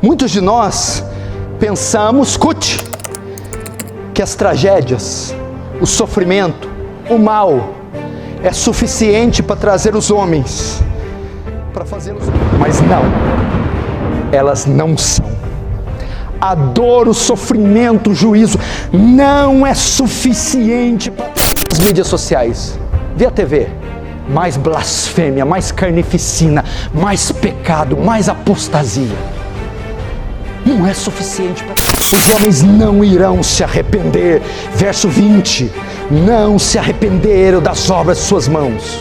Muitos de nós pensamos, escute, que as tragédias, o sofrimento, o mal é suficiente para trazer os homens, para fazê-los, mas não, elas não são. A dor, o sofrimento, o juízo não é suficiente para as mídias sociais. Vê a TV, mais blasfêmia, mais carnificina, mais pecado, mais apostasia. Não é suficiente para... Os homens não irão se arrepender. Verso 20, não se arrependeram das obras de suas mãos.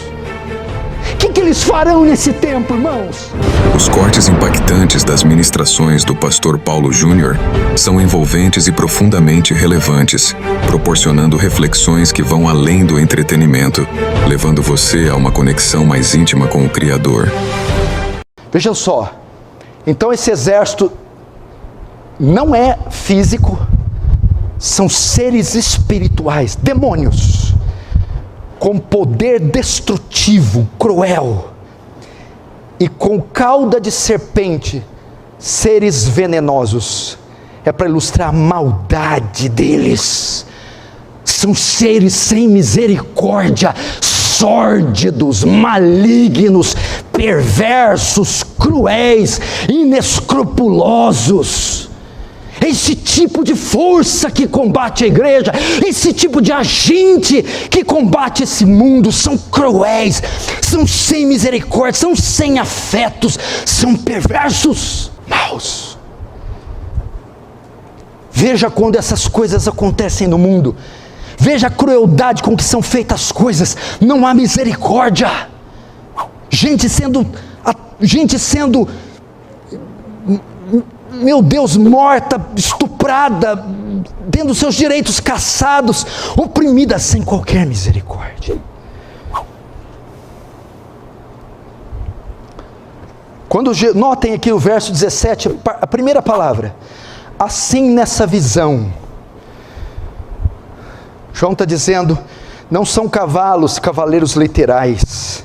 O que eles farão nesse tempo, irmãos? Os cortes impactantes das ministrações do pastor Paulo Júnior são envolventes e profundamente relevantes, proporcionando reflexões que vão além do entretenimento, levando você a uma conexão mais íntima com o Criador. Vejam só, então esse exército não é físico, são seres espirituais, demônios, com poder destrutivo, cruel, e com cauda de serpente, seres venenosos. É para ilustrar a maldade deles. São seres sem misericórdia, sórdidos, malignos, perversos, cruéis, inescrupulosos. Esse tipo de força que combate a igreja, esse tipo de agente que combate esse mundo, são cruéis, são sem misericórdia, são sem afetos, são perversos, maus. Veja quando essas coisas acontecem no mundo, veja a crueldade com que são feitas as coisas, não há misericórdia, gente sendo, meu Deus, morta, estuprada, tendo seus direitos cassados, oprimida sem qualquer misericórdia. Notem aqui o verso 17, a primeira palavra, assim nessa visão. João está dizendo, não são cavalos, cavaleiros literais,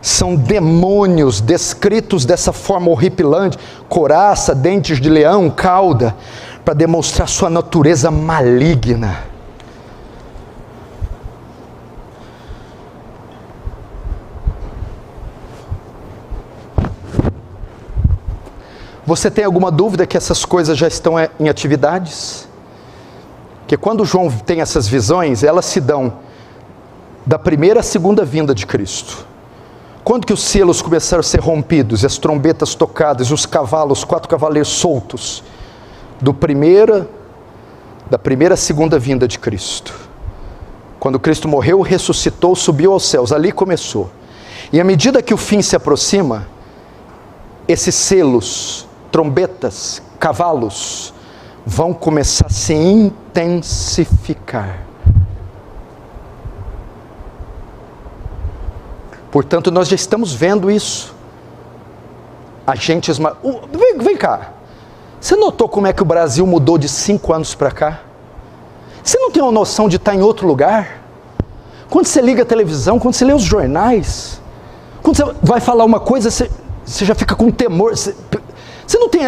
são demônios descritos dessa forma horripilante, couraça, dentes de leão, cauda, para demonstrar sua natureza maligna. Você tem alguma dúvida que essas coisas já estão em atividades? Que quando João tem essas visões, elas se dão da primeira à segunda vinda de Cristo. Quando que os selos começaram a ser rompidos, as trombetas tocadas, os cavalos, 4 cavaleiros soltos, da primeira à segunda vinda de Cristo. Quando Cristo morreu, ressuscitou, subiu aos céus, ali começou. E à medida que o fim se aproxima, esses selos, trombetas, cavalos, vão começar a se intensificar. Portanto, nós já estamos vendo isso. Agentes... Vem cá. Você notou como é que o Brasil mudou de 5 anos para cá? Você não tem uma noção de estar em outro lugar? Quando você liga a televisão, quando você lê os jornais, quando você vai falar uma coisa, você já fica com temor. Você não tem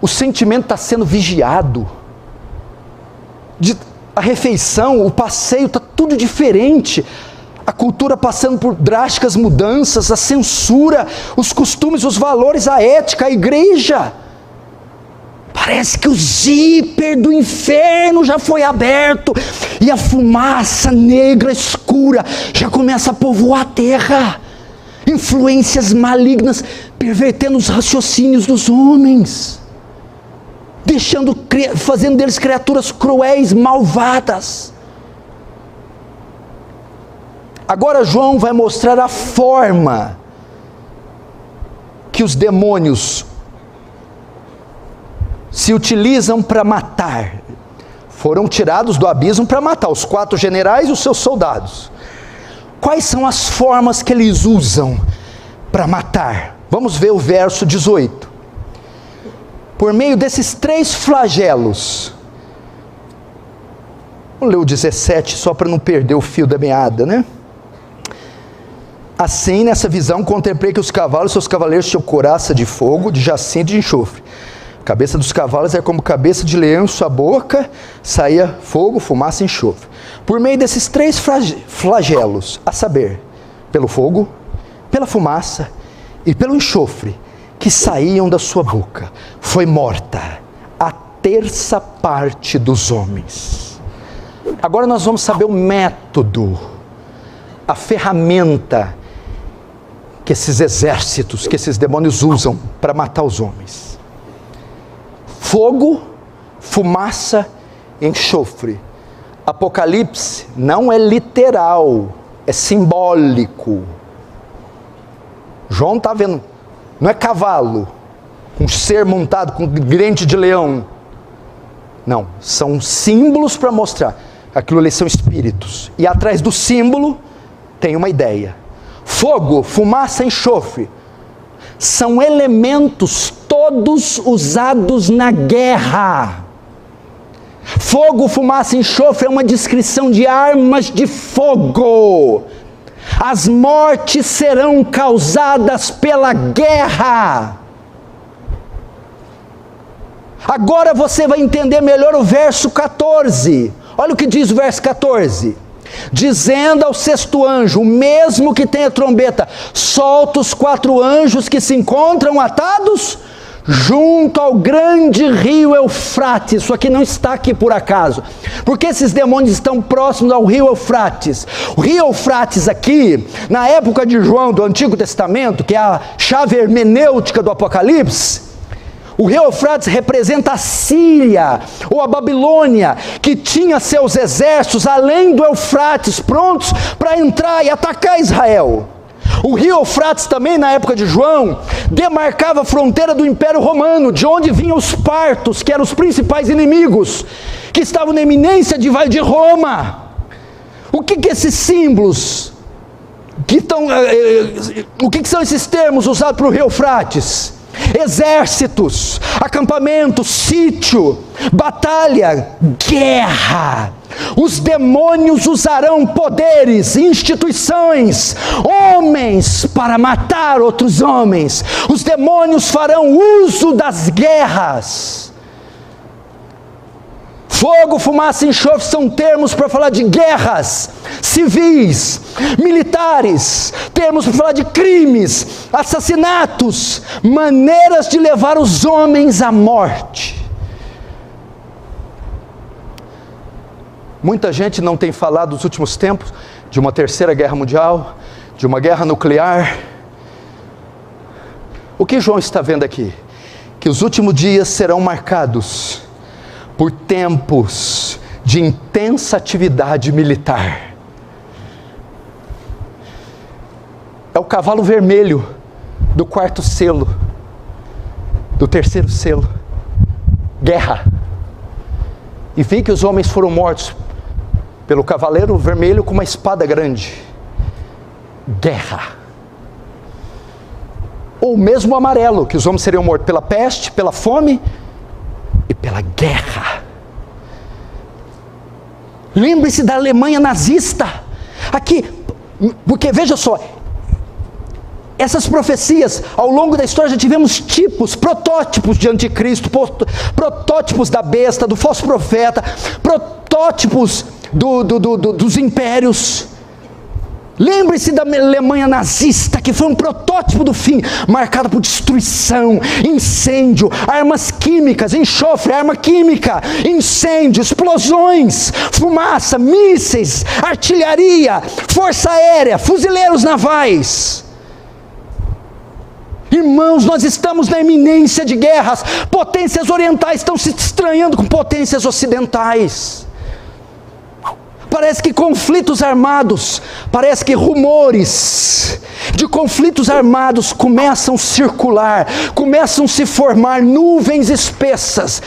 o sentimento está sendo vigiado. A refeição, o passeio, está tudo diferente. A cultura passando por drásticas mudanças, a censura, os costumes, os valores, a ética, a igreja. Parece que o zíper do inferno já foi aberto e a fumaça negra escura já começa a povoar a terra. Influências malignas pervertendo os raciocínios dos homens, fazendo deles criaturas cruéis, malvadas. Agora João vai mostrar a forma que os demônios se utilizam para matar. Foram tirados do abismo para matar os 4 generais e os seus soldados. Quais são as formas que eles usam para matar? Vamos ver o verso 18. Por meio desses 3 flagelos. Vamos ler o 17 só para não perder o fio da meada, né? Assim, nessa visão, contemplei que os cavalos e seus cavaleiros tinham couraça de fogo, de jacinto e de enxofre. A cabeça dos cavalos era como cabeça de leão, em sua boca saía fogo, fumaça e enxofre. Por meio desses 3 flagelos, a saber, pelo fogo, pela fumaça e pelo enxofre que saíam da sua boca, foi morta a 1/3 parte dos homens. Agora nós vamos saber o método, a ferramenta que esses exércitos, que esses demônios usam para matar os homens. Fogo, fumaça, enxofre. Apocalipse não é literal, é simbólico. João está vendo, não é cavalo, um ser montado com dente de leão. Não, são símbolos para mostrar. Aquilo ali são espíritos. E atrás do símbolo tem uma ideia. Fogo, fumaça, enxofre são elementos todos usados na guerra. Fogo, fumaça e enxofre é uma descrição de armas de fogo. As mortes serão causadas pela guerra. Agora você vai entender melhor o verso 14. Olha o que diz o verso 14. Dizendo ao 6º anjo, o mesmo que tem a trombeta, solta os 4 anjos que se encontram atados junto ao grande rio Eufrates. Isso aqui não está aqui por acaso, porque esses demônios estão próximos ao rio Eufrates. O rio Eufrates aqui, na época de João do Antigo Testamento, que é a chave hermenêutica do Apocalipse, o rio Eufrates representa a Síria, ou a Babilônia, que tinha seus exércitos além do Eufrates, prontos para entrar e atacar Israel. O rio Eufrates também, na época de João, demarcava a fronteira do Império Romano, de onde vinham os partos, que eram os principais inimigos, que estavam na iminência de Roma. O que esses símbolos, o que são esses termos usados para o rio Eufrates? Exércitos, acampamento, sítio, batalha, guerra. Os demônios usarão poderes, instituições, homens para matar outros homens. Os demônios farão uso das guerras. Fogo, fumaça e enxofre são termos para falar de guerras civis, militares, termos para falar de crimes, assassinatos, maneiras de levar os homens à morte. Muita gente não tem falado nos últimos tempos de uma 3ª guerra mundial, de uma guerra nuclear. O que João está vendo aqui? Que os últimos dias serão marcados por tempos de intensa atividade militar. É o cavalo vermelho do 4º selo, do 3º selo. Guerra. E vi que os homens foram mortos pelo cavaleiro vermelho com uma espada grande. Guerra. Ou mesmo o amarelo, que os homens seriam mortos pela peste, pela fome e pela guerra. Lembre-se da Alemanha nazista. Aqui, porque veja só, essas profecias, ao longo da história já tivemos protótipos de anticristo, protótipos da besta, do falso profeta, protótipos dos impérios. Lembre-se da Alemanha nazista, que foi um protótipo do fim, marcado por destruição, incêndio, armas químicas, enxofre, arma química, incêndio, explosões, fumaça, mísseis, artilharia, força aérea, fuzileiros navais. Irmãos, nós estamos na iminência de guerras. Potências orientais estão se estranhando com potências ocidentais. Parece que conflitos armados, parece que rumores de conflitos armados começam a circular, começam a se formar nuvens espessas.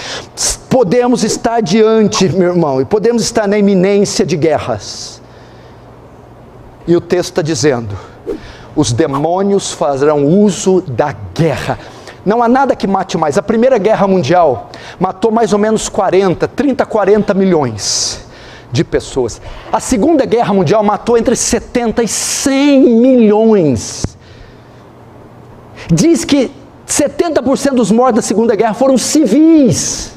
Podemos estar diante, meu irmão, e podemos estar na iminência de guerras. E o texto está dizendo: os demônios farão uso da guerra. Não há nada que mate mais. A Primeira Guerra Mundial matou mais ou menos 30, 40 milhões de pessoas. A Segunda Guerra Mundial matou entre 70 e 100 milhões. Diz que 70% dos mortos da Segunda Guerra foram civis.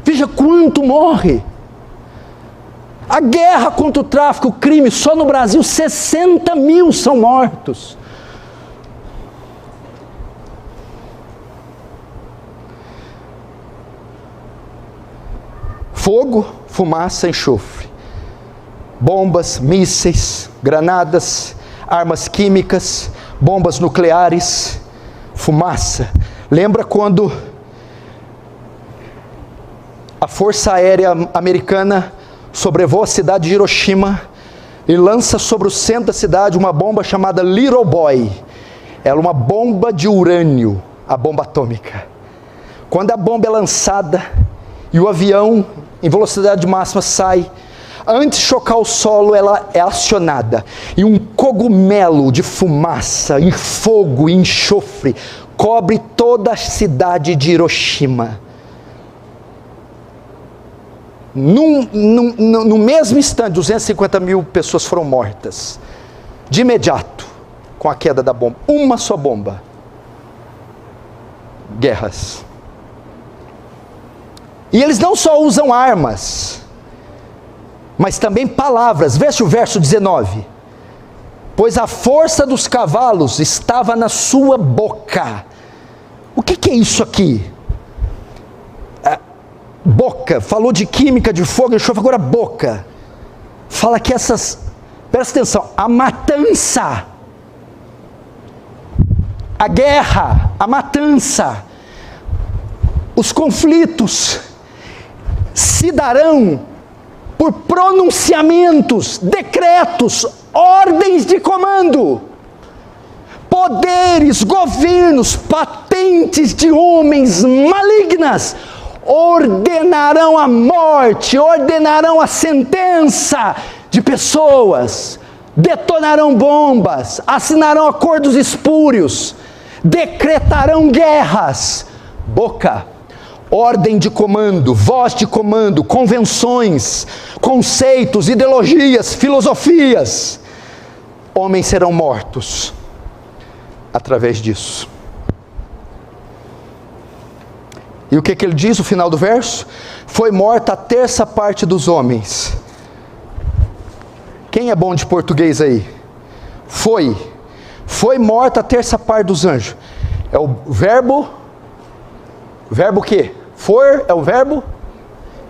Veja quanto morre. A guerra contra o tráfico, o crime, só no Brasil 60 mil são mortos. Fogo, fumaça, enxofre. Bombas, mísseis, granadas, armas químicas, bombas nucleares, fumaça. Lembra quando a Força Aérea Americana sobrevoa a cidade de Hiroshima e lança sobre o centro da cidade uma bomba chamada Little Boy. Ela é uma bomba de urânio, a bomba atômica. Quando a bomba é lançada e o avião em velocidade máxima sai, antes de chocar o solo, ela é acionada. E um cogumelo de fumaça, em fogo e enxofre, cobre toda a cidade de Hiroshima. No mesmo instante, 250 mil pessoas foram mortas. De imediato, com a queda da bomba. Uma só bomba. Guerras. E eles não só usam armas, mas também palavras. Veja o verso 19. Pois a força dos cavalos estava na sua boca. O que é isso aqui? Boca, falou de química, de fogo, enxofre, agora boca. Fala que presta atenção, a matança, a guerra, a matança, os conflitos se darão por pronunciamentos, decretos, ordens de comando, poderes, governos, patentes de homens malignas, ordenarão a morte, ordenarão a sentença de pessoas, detonarão bombas, assinarão acordos espúrios, decretarão guerras. Boca, ordem de comando, voz de comando, convenções, conceitos, ideologias, filosofias. Homens serão mortos através disso. E o que ele diz no final do verso? Foi morta a terça parte dos homens. Quem é bom de português aí? Foi morta a terça parte dos anjos. É o verbo o quê? For é o verbo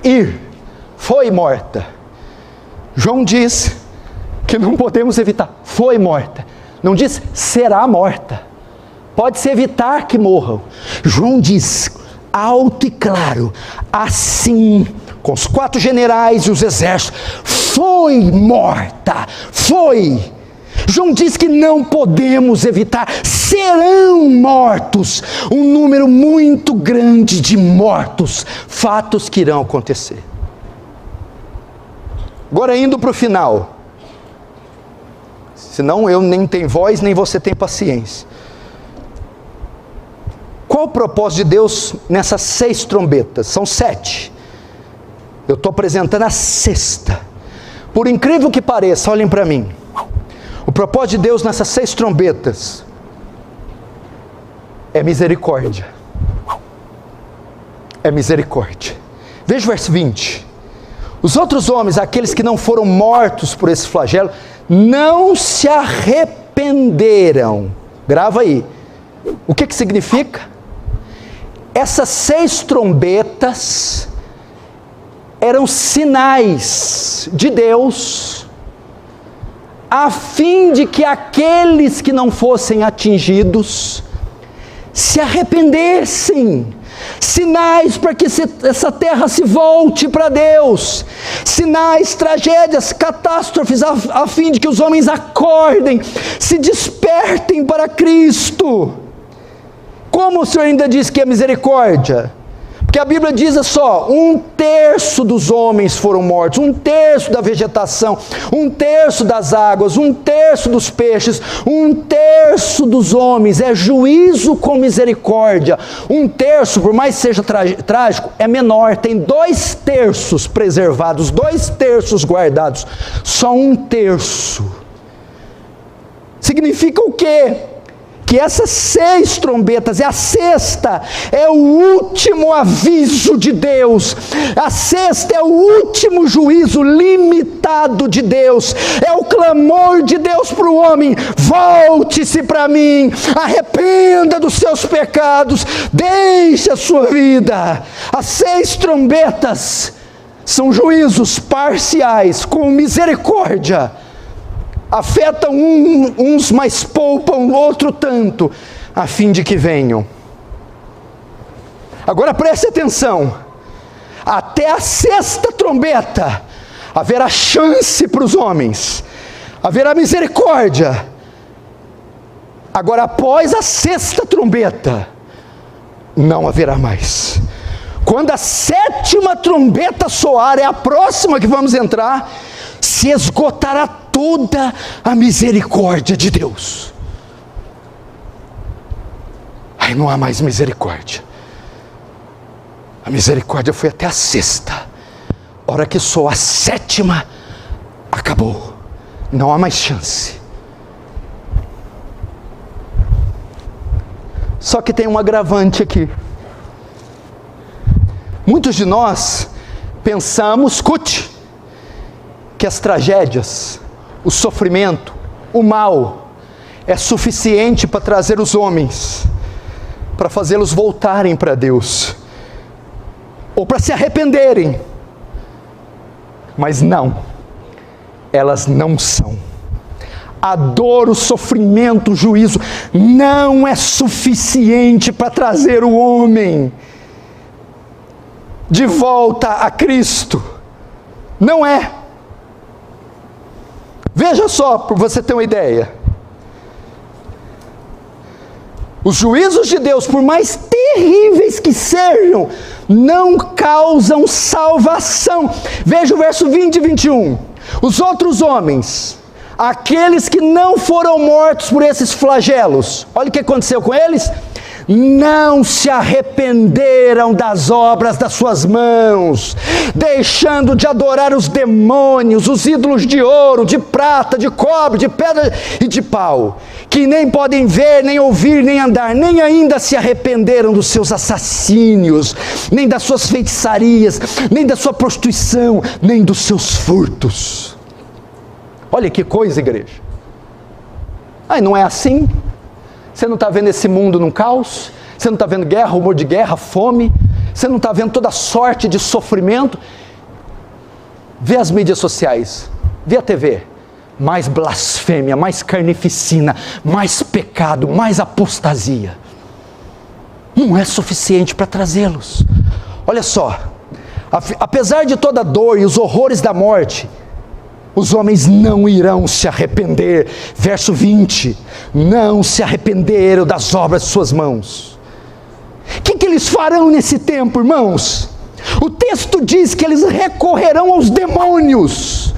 ir. Foi morta. João diz que não podemos evitar. Foi morta. Não diz será morta. Pode-se evitar que morram. João diz alto e claro, assim, com os 4 generais e os exércitos, foi morta, foi. João diz que não podemos evitar, serão mortos, um número muito grande de mortos, fatos que irão acontecer. Agora indo para o final, senão eu nem tenho voz, nem você tem paciência. Qual o propósito de Deus nessas 6 trombetas? São 7. Eu estou apresentando a 6ª. Por incrível que pareça, olhem para mim. O propósito de Deus nessas 6 trombetas é misericórdia. É misericórdia. Veja o verso 20. Os outros homens, aqueles que não foram mortos por esse flagelo, não se arrependeram. Grava aí. O que significa? Essas 6 trombetas eram sinais de Deus, a fim de que aqueles que não fossem atingidos se arrependessem. Sinais para que essa terra se volte para Deus. Sinais, tragédias, catástrofes, a fim de que os homens acordem, se despertem para Cristo. Como o Senhor ainda diz que é misericórdia? Porque Porque a Bíblia diz só, 1/3 dos homens foram mortos, 1/3 da vegetação, 1/3 das águas, 1/3 dos peixes, 1/3 dos homens, é juízo com misericórdia. 1/3, por mais que seja trágico, é menor, tem 2/3 preservados, 2/3 guardados, só 1/3. Significa o quê? Que essas 6 trombetas, a sexta é o último aviso de Deus, a sexta é o último juízo limitado de Deus, é o clamor de Deus para o homem: volte-se para mim, arrependa dos seus pecados, deixe a sua vida. As 6 trombetas são juízos parciais, com misericórdia. Afetam uns, mas poupam outro tanto, a fim de que venham. Agora preste atenção, até a 6ª trombeta, haverá chance para os homens, haverá misericórdia. Agora após a 6ª trombeta, não haverá mais. Quando a 7ª trombeta soar, é a próxima que vamos entrar, se esgotará toda a misericórdia de Deus. Aí não há mais misericórdia. A misericórdia foi até a 6ª. Hora que soar a 7ª, acabou. Não há mais chance. Só que tem um agravante aqui. Muitos de nós pensamos, escute, que as tragédias, o sofrimento, o mal, é suficiente para trazer os homens, para fazê-los voltarem para Deus, ou para se arrependerem. Mas não, elas não são. A dor, o sofrimento, o juízo, não é suficiente para trazer o homem de volta a Cristo. Não é. Veja só, para você ter uma ideia. Os juízos de Deus, por mais terríveis que sejam, não causam salvação. Veja o verso 20 e 21. Os outros homens, aqueles que não foram mortos por esses flagelos, olha o que aconteceu com eles: não se arrependeram das obras das suas mãos, deixando de adorar os demônios, os ídolos de ouro, de prata, de cobre, de pedra e de pau, que nem podem ver, nem ouvir, nem andar, nem ainda se arrependeram dos seus assassínios, nem das suas feitiçarias, nem da sua prostituição, nem dos seus furtos. Olha que coisa, igreja. Ai, não é assim? Você não está vendo esse mundo num caos? Você não está vendo guerra, rumor de guerra, fome? Você não está vendo toda sorte de sofrimento? Vê as mídias sociais, vê a TV. Mais blasfêmia, mais carnificina, mais pecado, mais apostasia. Não é suficiente para trazê-los. Olha só, apesar de toda a dor e os horrores da morte, os homens não irão se arrepender. Verso 20, não se arrependeram das obras de suas mãos. O que eles farão nesse tempo, irmãos? O texto diz que eles recorrerão aos demônios,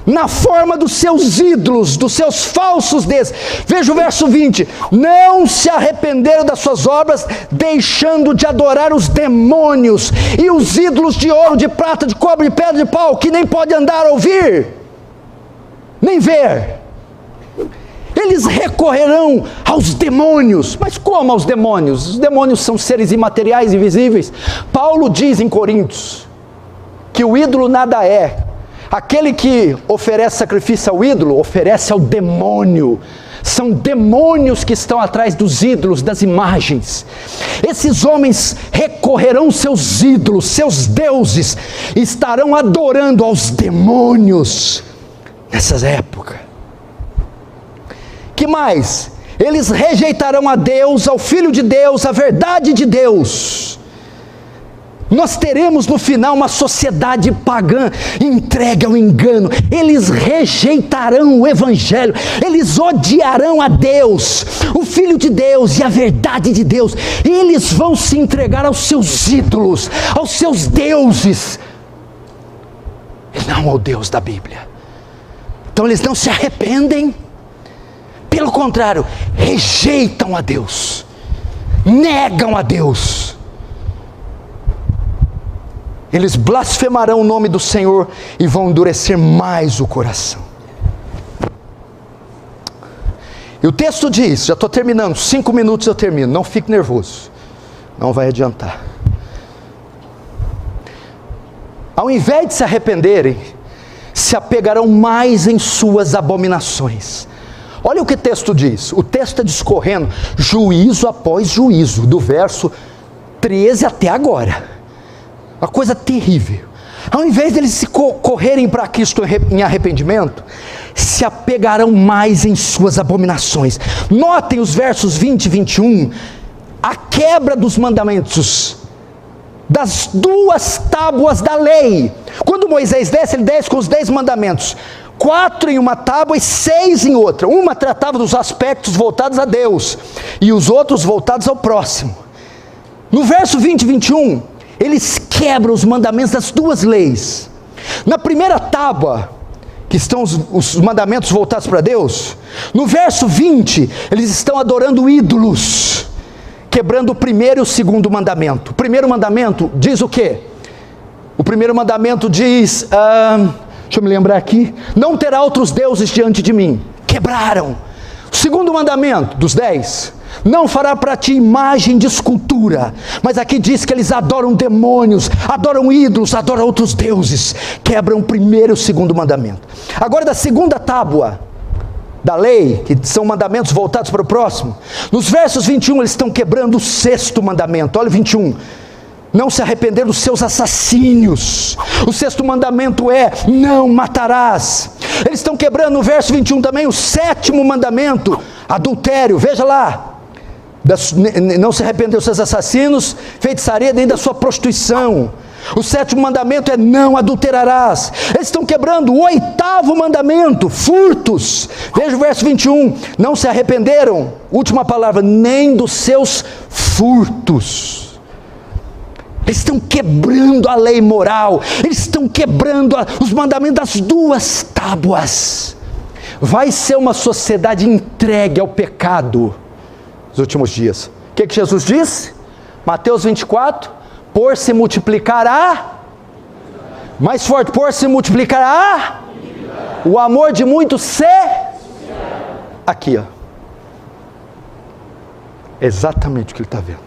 na forma dos seus ídolos, dos seus falsos deuses. Veja o verso 20, não se arrependeram das suas obras, deixando de adorar os demônios, e os ídolos de ouro, de prata, de cobre, de pedra, de pau, que nem pode andar, ouvir, nem ver. Eles recorrerão aos demônios. Mas como aos demônios? Os demônios são seres imateriais, invisíveis. Paulo diz em Coríntios, que o ídolo nada é. Aquele que oferece sacrifício ao ídolo, oferece ao demônio. São demônios que estão atrás dos ídolos, das imagens. Esses homens recorrerão aos seus ídolos, seus deuses, e estarão adorando aos demônios nessas épocas. Que mais? Eles rejeitarão a Deus, ao Filho de Deus, a verdade de Deus. Nós teremos no final uma sociedade pagã, entregue ao engano. Eles rejeitarão o Evangelho, eles odiarão a Deus, o Filho de Deus e a verdade de Deus. Eles vão se entregar aos seus ídolos, aos seus deuses, e não ao Deus da Bíblia. Então eles não se arrependem, pelo contrário, rejeitam a Deus, negam a Deus. Eles blasfemarão o nome do Senhor e vão endurecer mais o coração. E o texto diz, já estou terminando, 5 minutos eu termino, não fique nervoso, não vai adiantar. Ao invés de se arrependerem, se apegarão mais em suas abominações. Olha o que o texto diz, o texto está discorrendo juízo após juízo, do verso 13 até agora. Uma coisa terrível. Ao invés de eles se correrem para Cristo em arrependimento, se apegarão mais em suas abominações. Notem os versos 20 e 21, a quebra dos mandamentos, das 2 tábuas da lei. Quando Moisés desce, ele desce com os 10 mandamentos, 4 em uma tábua e 6 em outra. Uma tratava dos aspectos voltados a Deus, e os outros voltados ao próximo. No verso 20 e 21, eles quebram os mandamentos das 2 leis. Na primeira tábua, que estão os mandamentos voltados para Deus, no verso 20, eles estão adorando ídolos, quebrando o primeiro e o segundo mandamento. O primeiro mandamento diz o quê? O primeiro mandamento diz, deixa eu me lembrar aqui, não terá outros deuses diante de mim. Quebraram. O segundo mandamento, dos 10, não fará para ti imagem de escultura. Mas aqui diz que eles adoram demônios, adoram ídolos, adoram outros deuses. Quebram o primeiro e o segundo mandamento. Agora, da segunda tábua da lei, que são mandamentos voltados para o próximo, nos versos 21 eles estão quebrando o 6º mandamento. Olha o 21. Não se arrepender dos seus assassínios. O 6º mandamento é, não matarás. Eles estão quebrando no verso 21 também o 7º mandamento, adultério. Veja lá, não se arrepender dos seus assassinos, feitiçaria, nem da sua prostituição. O 7º mandamento é, não adulterarás. Eles estão quebrando o 8º mandamento, furtos. Veja o verso 21, não se arrependeram, última palavra, nem dos seus furtos. Eles estão quebrando a lei moral, eles estão quebrando os mandamentos das 2 tábuas. Vai ser uma sociedade entregue ao pecado nos últimos dias. O que Jesus disse? Mateus 24, por se multiplicará, mais forte, por se multiplicará, o amor de muitos se... Aqui, ó. Exatamente o que ele está vendo.